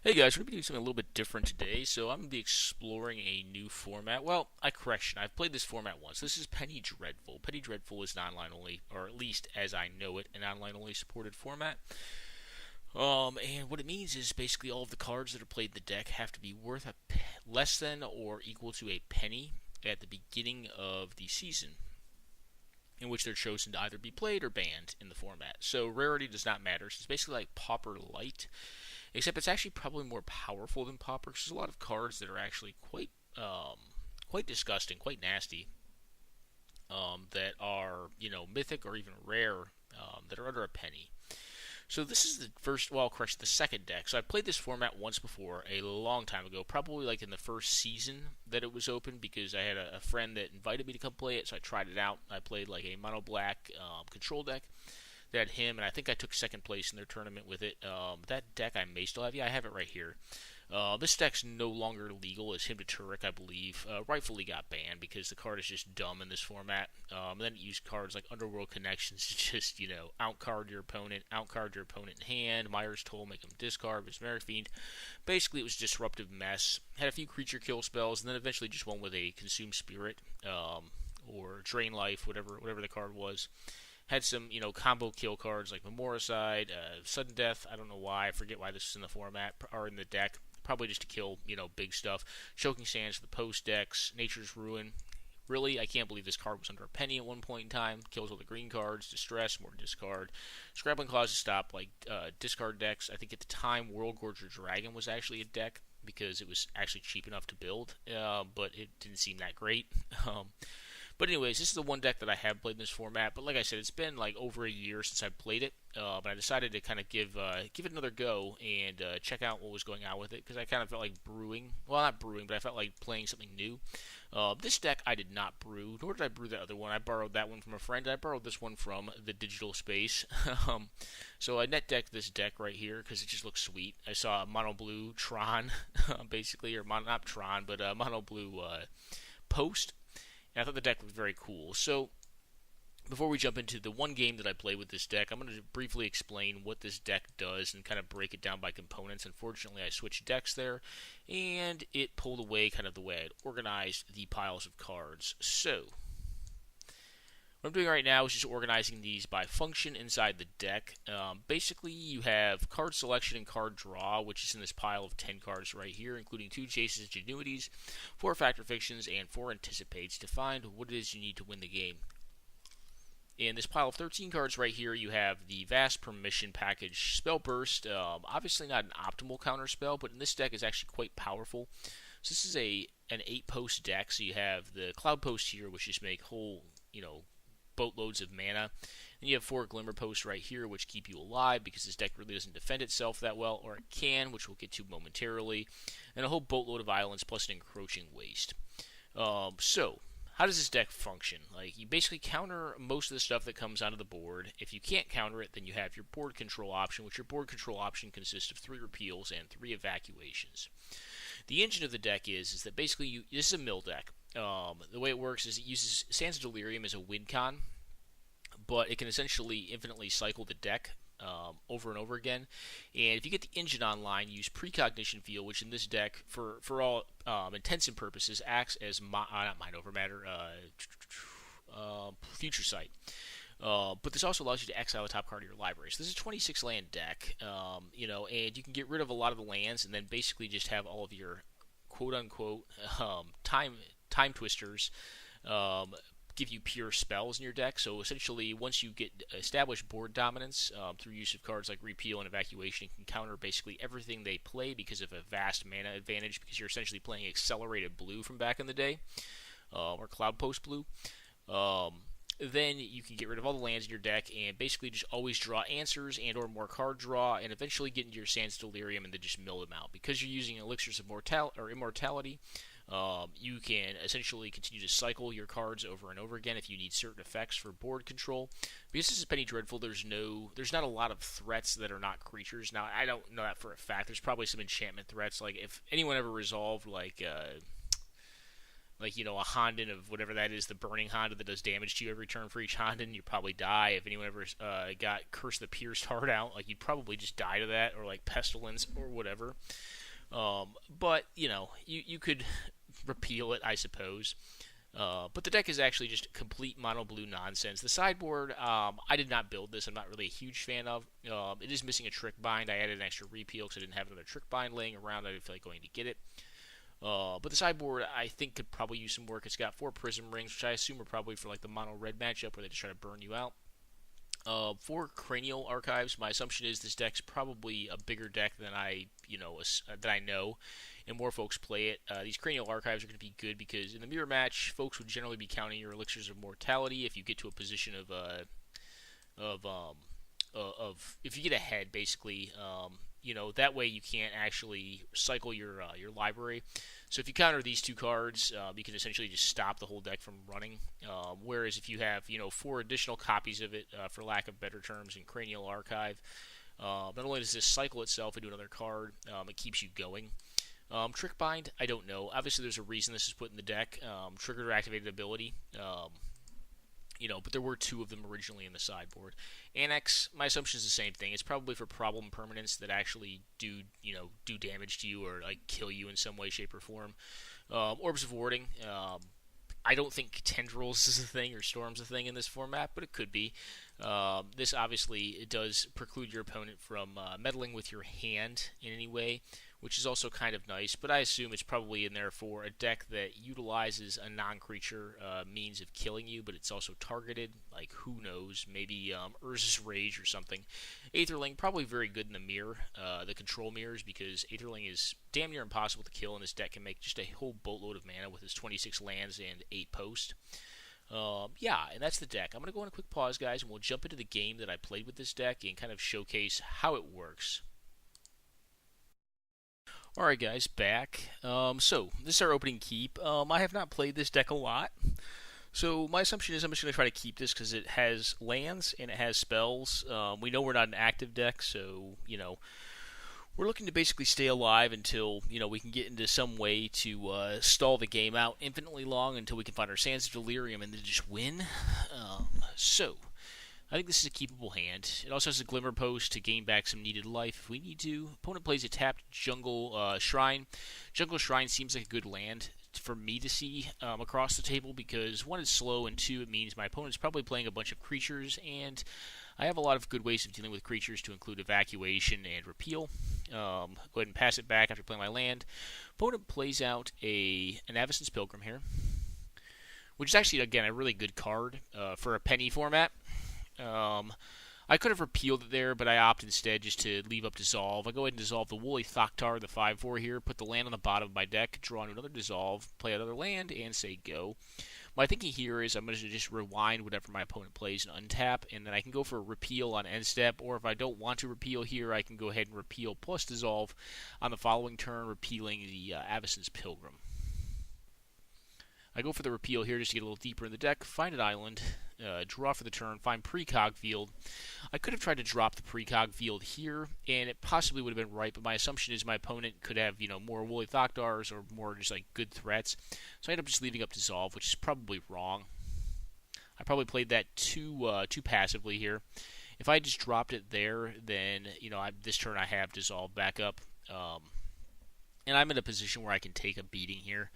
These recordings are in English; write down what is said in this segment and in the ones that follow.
Hey guys, we're going to be doing something a little bit different today. So I'm going to be exploring a new format. Well, correction, I've played this format once. This is Penny Dreadful. Penny Dreadful is an online only, or at least as I know it, an online only supported format. And what it means is basically all of the cards that are played in the deck have to be worth less than or equal to a penny at the beginning of the season, in which they're chosen to either be played or banned in the format. So rarity does not matter. So it's basically like Pauper Light, except it's actually probably more powerful than Pauper because there's a lot of cards that are actually quite disgusting, quite nasty, that are mythic or even rare, that are under a penny. So this is the first, well, correction, the second deck. So I played this format once before, a long time ago, probably like in the first season that it was open, because I had a friend that invited me to come play it, so I tried it out. I played like a mono black control deck that had him, and I think I took second place in their tournament with it. That deck I may still have. Yeah, I have it right here. This deck's no longer legal as Him to Turek, I believe. Rightfully got banned because the card is just dumb in this format. And then it used cards like Underworld Connections to just, outcard your opponent in hand. Myers Toll, make him discard, Vismeric Fiend. Basically, it was a disruptive mess. Had a few creature kill spells, and then eventually just won with a Consume Spirit, or Drain Life, whatever the card was. Had some, combo kill cards like Memoricide, Sudden Death. I don't know why. I forget why this is in the format or in the deck. Probably just to kill, big stuff. Choking Sands for the post decks. Nature's Ruin. Really, I can't believe this card was under a penny at one point in time. Kills all the green cards. Distress, more discard. Scrabbling Claws to stop, discard decks. I think at the time, World Gorger Dragon was actually a deck because it was actually cheap enough to build, but it didn't seem that great. But anyways, this is the one deck that I have played in this format. But like I said, it's been like over a year since I played it. But I decided to kind of give it another go and check out what was going on with it, because I kind of felt like brewing. Well, not brewing, but I felt like playing something new. This deck I did not brew, nor did I brew that other one. I borrowed that one from a friend. I borrowed this one from the digital space. So I net decked this deck right here because it just looks sweet. I saw a mono blue Tron, basically, or not Tron, but mono blue Post. And I thought the deck looked very cool. So before we jump into the one game that I play with this deck, I'm going to briefly explain what this deck does and kind of break it down by components. Unfortunately, I switched decks there, and it pulled away kind of the way I'd organized the piles of cards. So what I'm doing right now is just organizing these by function inside the deck. Basically, you have card selection and card draw, which is in this pile of 10 cards right here, including 2 Chases Ingenuities, 4 Factor Fictions, and 4 Anticipates to find what it is you need to win the game. In this pile of 13 cards right here, you have the Vast Permission Package Spell Burst. Obviously not an optimal counter spell, but in this deck is actually quite powerful. So this is an 8-post deck, so you have the Cloud Post here, which just make whole, boatloads of mana. And you have 4 Glimmer Posts right here, which keep you alive because this deck really doesn't defend itself that well, or it can, which we'll get to momentarily. And a whole boatload of islands plus an Encroaching Waste. So how does this deck function? You basically counter most of the stuff that comes onto the board. If you can't counter it, then you have your board control option, which your board control option consists of 3 repeals and 3 evacuations. The engine of the deck is that basically this is a mill deck. The way it works is it uses Sands of Delirium as a win con, but it can essentially infinitely cycle the deck over and over again. And if you get the engine online, use Precognition Field, which in this deck, for all intents and purposes, acts as not Mind Over Matter, Future Sight. But this also allows you to exile the top card of your library. So this is a 26 land deck, and you can get rid of a lot of the lands and then basically just have all of your quote-unquote time twisters give you pure spells in your deck. So essentially, once you get established board dominance through use of cards like Repeal and Evacuation, you can counter basically everything they play because of a vast mana advantage, because you're essentially playing Accelerated Blue from back in the day, or Cloud Post Blue. Then you can get rid of all the lands in your deck and basically just always draw answers and or more card draw, and eventually get into your Sands Delirium and then just mill them out. Because you're using Elixirs of Immortality, you can essentially continue to cycle your cards over and over again if you need certain effects for board control. Because this is Penny Dreadful, there's not a lot of threats that are not creatures. Now, I don't know that for a fact. There's probably some enchantment threats. Like, if anyone ever resolved, like, a Honden of whatever that is, the burning Honden that does damage to you every turn for each Honden, you probably die. If anyone ever got Curse the Pierced Heart out, like, you'd probably just die to that, or like Pestilence or whatever. But you could repeal it, I suppose. But the deck is actually just complete mono blue nonsense. The sideboard, I did not build this. I'm not really a huge fan of. It is missing a trick bind. I added an extra repeal because I didn't have another trick bind laying around. I didn't feel like going to get it. But the sideboard, I think, could probably use some work. It's got 4 Prism Rings, which I assume are probably for like the mono red matchup where they just try to burn you out. 4 Cranial Archives. My assumption is this deck's probably a bigger deck than I know, and more folks play it. These Cranial Archives are going to be good because in the mirror match, folks would generally be counting your Elixirs of Mortality if you get to a position of if you get ahead, basically. That way you can't actually cycle your library. So if you counter these 2 cards, you can essentially just stop the whole deck from running. Whereas if you have 4 additional copies of it, for lack of better terms, in Cranial Archive, not only does this cycle itself into another card, it keeps you going. Trick Bind, I don't know. Obviously, there's a reason this is put in the deck. Triggered or activated ability. But there were 2 of them originally in the sideboard. Annex, my assumption is the same thing. It's probably for problem permanents that actually do damage to you or like kill you in some way, shape, or form. Orbs of Warding. I don't think Tendrils is a thing or Storm's a thing in this format, but it could be. This obviously it does preclude your opponent from meddling with your hand in any way, which is also kind of nice, but I assume it's probably in there for a deck that utilizes a non-creature means of killing you, but it's also targeted. Like, who knows? Maybe Urza's Rage or something. Aetherling, probably very good in the mirror, the control mirrors, because Aetherling is damn near impossible to kill, and this deck can make just a whole boatload of mana with its 26 lands and 8 post. And that's the deck. I'm going to go on a quick pause, guys, and we'll jump into the game that I played with this deck and kind of showcase how it works. Alright guys, back. So, this is our opening keep. I have not played this deck a lot. So, my assumption is I'm just going to try to keep this because it has lands and it has spells. We know we're not an active deck, so, we're looking to basically stay alive until, we can get into some way to stall the game out infinitely long until we can find our Sands of Delirium and then just win. I think this is a keepable hand. It also has a Glimmer Post to gain back some needed life if we need to. Opponent plays a tapped Jungle Shrine. Jungle Shrine seems like a good land for me to see across the table because 1, it's slow, and 2, it means my opponent's probably playing a bunch of creatures, and I have a lot of good ways of dealing with creatures to include Evacuation and Repeal. Go ahead and pass it back after playing my land. Opponent plays out an Avacyn's Pilgrim here, which is actually, again, a really good card for a penny format. I could have repealed it there, but I opt instead just to leave up Dissolve. I go ahead and dissolve the Woolly Thoktar, the 5/4 here, put the land on the bottom of my deck, draw another Dissolve, play another land, and say go. My thinking here is I'm going to just rewind whatever my opponent plays and untap, and then I can go for a repeal on end step, or if I don't want to repeal here, I can go ahead and repeal plus Dissolve on the following turn, repealing the Avacyn's Pilgrim. I go for the repeal here just to get a little deeper in the deck, find an island, draw for the turn, find Precog Field. I could have tried to drop the Precog Field here, and it possibly would have been right, but my assumption is my opponent could have, more Woolly Thoktars or more just like good threats. So I ended up just leaving up Dissolve, which is probably wrong. I probably played that too passively here. If I just dropped it there, then, this turn I have Dissolve back up. And I'm in a position where I can take a beating here.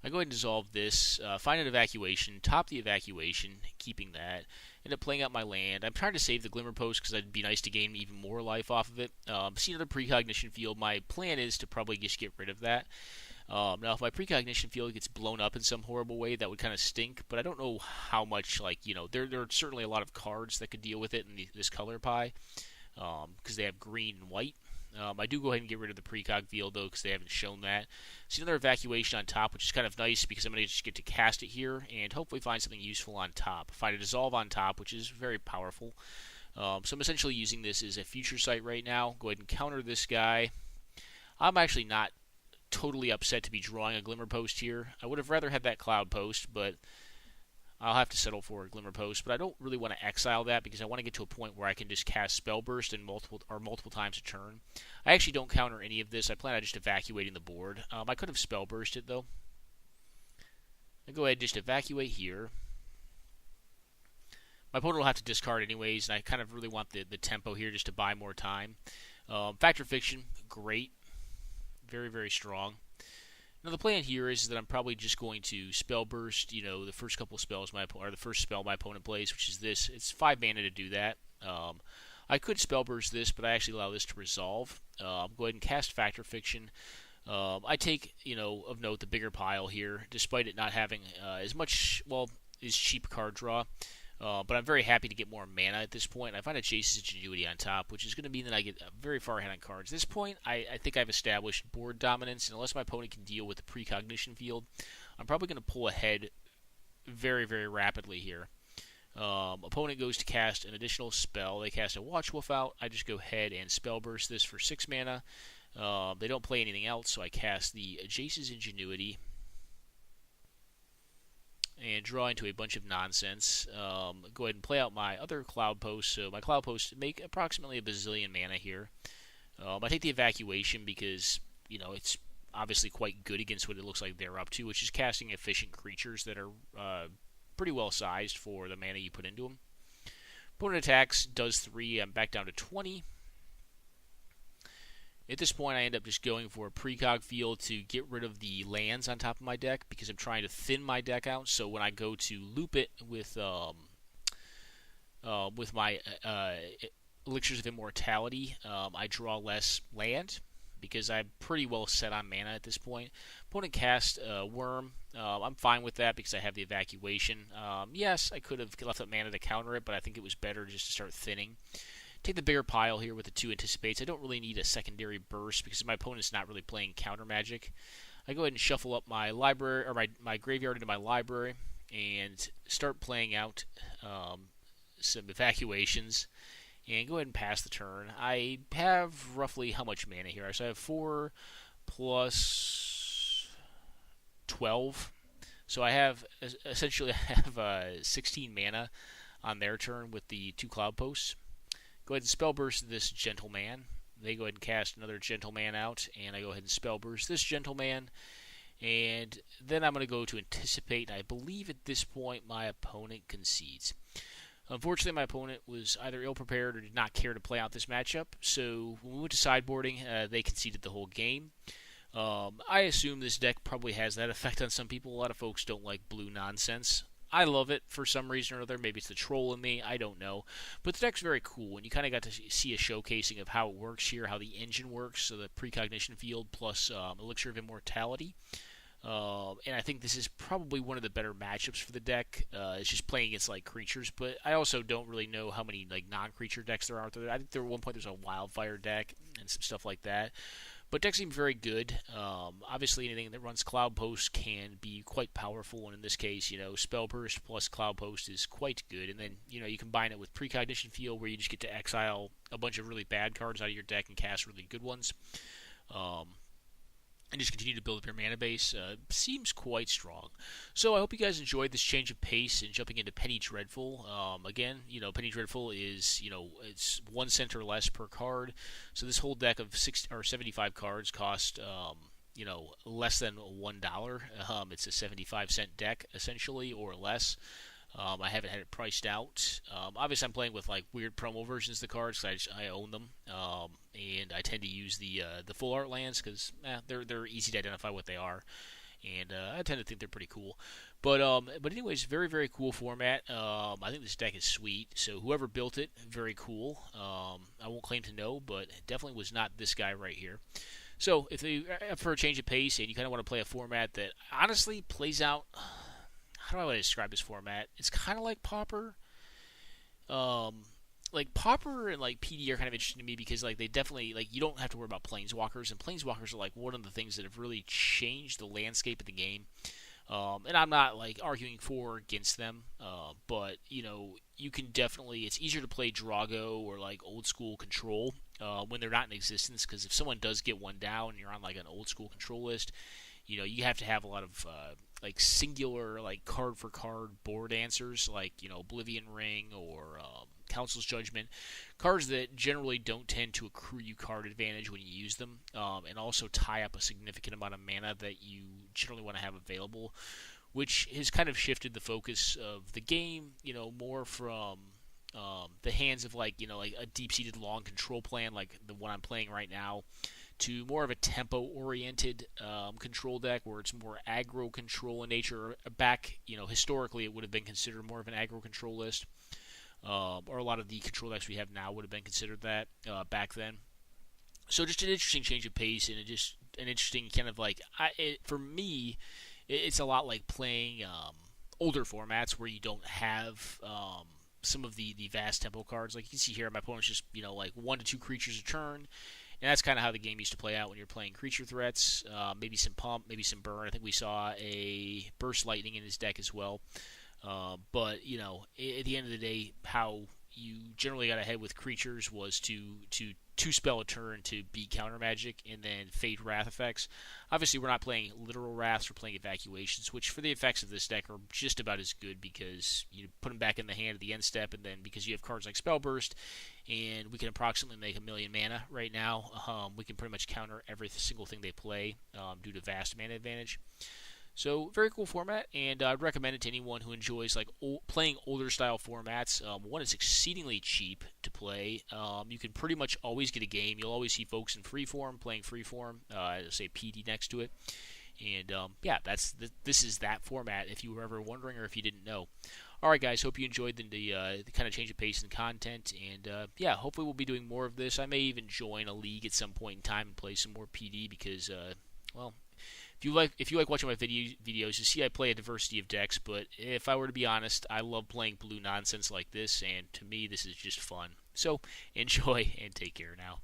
I go ahead and dissolve this, find an Evacuation, top the Evacuation, keeping that, end up playing out my land. I'm trying to save the Glimmer Post because it'd be nice to gain even more life off of it. See another Precognition Field. My plan is to probably just get rid of that. Now, if my Precognition Field gets blown up in some horrible way, that would kind of stink, but I don't know how much, there are certainly a lot of cards that could deal with it in this color pie, because they have green and white. I do go ahead and get rid of the Precog Field, though, because they haven't shown that. See another Evacuation on top, which is kind of nice, because I'm going to just get to cast it here, and hopefully find something useful on top. Find a Dissolve on top, which is very powerful. So I'm essentially using this as a future sight right now. Go ahead and counter this guy. I'm actually not totally upset to be drawing a Glimmer Post here. I would have rather had that Cloud Post, but I'll have to settle for a Glimmer Post, but I don't really want to exile that because I want to get to a point where I can just cast Spell Burst in multiple times a turn. I actually don't counter any of this. I plan on just evacuating the board. I could have Spell Bursted, though. I go ahead and just evacuate here. My opponent will have to discard anyways, and I kind of really want the tempo here just to buy more time. Factor Fiction, great. Very, very strong. Now the plan here is that I'm probably just going to Spell Burst, the first couple of spells or the first spell my opponent plays, which is this. It's 5 mana to do that. I could Spell Burst this, but I actually allow this to resolve. Go ahead and cast Factor Fiction. I take, of note, the bigger pile here, despite it not having as much, as cheap card draw. But I'm very happy to get more mana at this point. I find a Jace's Ingenuity on top, which is going to mean that I get very far ahead on cards. At this point, I think I've established board dominance, and unless my opponent can deal with the precognition field, I'm probably going to pull ahead very, very rapidly here. Opponent goes to cast an additional spell. They cast a Watch Wolf out. I just go ahead and Spell Burst this for 6 mana. They don't play anything else, so I cast the Jace's Ingenuity and draw into a bunch of nonsense. Go ahead and play out my other Cloud Post. So my Cloud Post make approximately a bazillion mana here. I take the Evacuation because, it's obviously quite good against what it looks like they're up to, which is casting efficient creatures that are pretty well sized for the mana you put into them. Opponent attacks, does 3. I'm back down to 20. At this point, I end up just going for a precog field to get rid of the lands on top of my deck because I'm trying to thin my deck out. So when I go to loop it with my Elixirs of Immortality, I draw less land because I'm pretty well set on mana at this point. Opponent cast Worm. I'm fine with that because I have the Evacuation. Yes, I could have left up mana to counter it, but I think it was better just to start thinning. Take the bigger pile here with the 2 Anticipates. I don't really need a secondary burst because my opponent's not really playing counter magic. I go ahead and shuffle up my library or my graveyard into my library and start playing out some evacuations and go ahead and pass the turn. I have roughly how much mana here? So I have 4 plus 12. So I have essentially 16 mana on their turn with the 2 Cloud Posts. Go ahead and Spell Burst this Gentleman. They go ahead and cast another Gentleman out, and I go ahead and Spell Burst this Gentleman. And then I'm going to go to Anticipate. I believe at this point my opponent concedes. Unfortunately, my opponent was either ill-prepared or did not care to play out this matchup. So when we went to sideboarding, they conceded the whole game. I assume this deck probably has that effect on some people. A lot of folks don't like blue nonsense. I love it for some reason or other. Maybe it's the troll in me. I don't know. But the deck's very cool, and you kind of got to see a showcasing of how it works here, how the engine works, so the precognition field plus Elixir of Immortality. And I think this is probably one of the better matchups for the deck. It's just playing against creatures, but I also don't really know how many non-creature decks there are out there. I think at one point there's a Wildfire deck and some stuff like that. But decks seem very good. Obviously, anything that runs Cloud Post can be quite powerful, and in this case, Spell Burst plus Cloud Post is quite good. And then, you combine it with Precognition Field, where you just get to exile a bunch of really bad cards out of your deck and cast really good ones. And just continue to build up your mana base, seems quite strong. So I hope you guys enjoyed this change of pace and jumping into Penny Dreadful. Again, Penny Dreadful is, it's 1 cent or less per card. So this whole deck of 75 cards cost, less than $1. It's a 75-cent deck, essentially, or less. I haven't had it priced out. Obviously, I'm playing with weird promo versions of the cards because I own them, and I tend to use the full art lands because they're easy to identify what they are, and I tend to think they're pretty cool. But anyways, very, very cool format. I think this deck is sweet. So whoever built it, very cool. I won't claim to know, but it definitely was not this guy right here. So if you for a change of pace and you kind of want to play a format that honestly plays out. How do I want to describe this format? It's kind of like Pauper. Pauper and PD are kind of interesting to me because they definitely you don't have to worry about Planeswalkers, and Planeswalkers are one of the things that have really changed the landscape of the game. And I'm not arguing for or against them, but you can definitely, it's easier to play Drago or old school Control when they're not in existence, because if someone does get one down and you're on an old school Control list, you have to have a lot of singular card for card board answers Oblivion Ring or Council's Judgment, cards that generally don't tend to accrue you card advantage when you use them, and also tie up a significant amount of mana that you generally want to have available. which has kind of shifted the focus of the game, more from the hands of like a deep-seated long control plan like the one I'm playing right now, to more of a tempo-oriented control deck where it's more aggro control in nature. Back, historically it would have been considered more of an aggro control list, or a lot of the control decks we have now would have been considered that back then. So just an interesting change of pace, and just an interesting kind of like, for me, it's a lot like playing older formats where you don't have some of the vast tempo cards. Like you can see here, my opponent's just like 1 to 2 creatures a turn, and that's kind of how the game used to play out when you're playing creature threats. Maybe some pump, maybe some burn. I think we saw a burst lightning in his deck as well. But at the end of the day, how you generally got ahead with creatures was to two-spell a turn to beat counter magic and then fade wrath effects. Obviously, we're not playing literal wraths, we're playing evacuations, which for the effects of this deck are just about as good because you put them back in the hand at the end step, and then because you have cards like Spell Burst, and we can approximately make 1,000,000 mana right now, we can pretty much counter every single thing they play due to vast mana advantage. So, very cool format, and I'd recommend it to anyone who enjoys like playing older style formats. One, it's exceedingly cheap to play. You can pretty much always get a game. You'll always see folks in freeform playing freeform. Say PD next to it, and this is that format. If you were ever wondering or if you didn't know. All right, guys. Hope you enjoyed the kind of change of pace and content, and hopefully we'll be doing more of this. I may even join a league at some point in time and play some more PD because, if you like watching my videos, you see I play a diversity of decks, but if I were to be honest, I love playing blue nonsense like this, and to me, this is just fun. So, enjoy and take care now.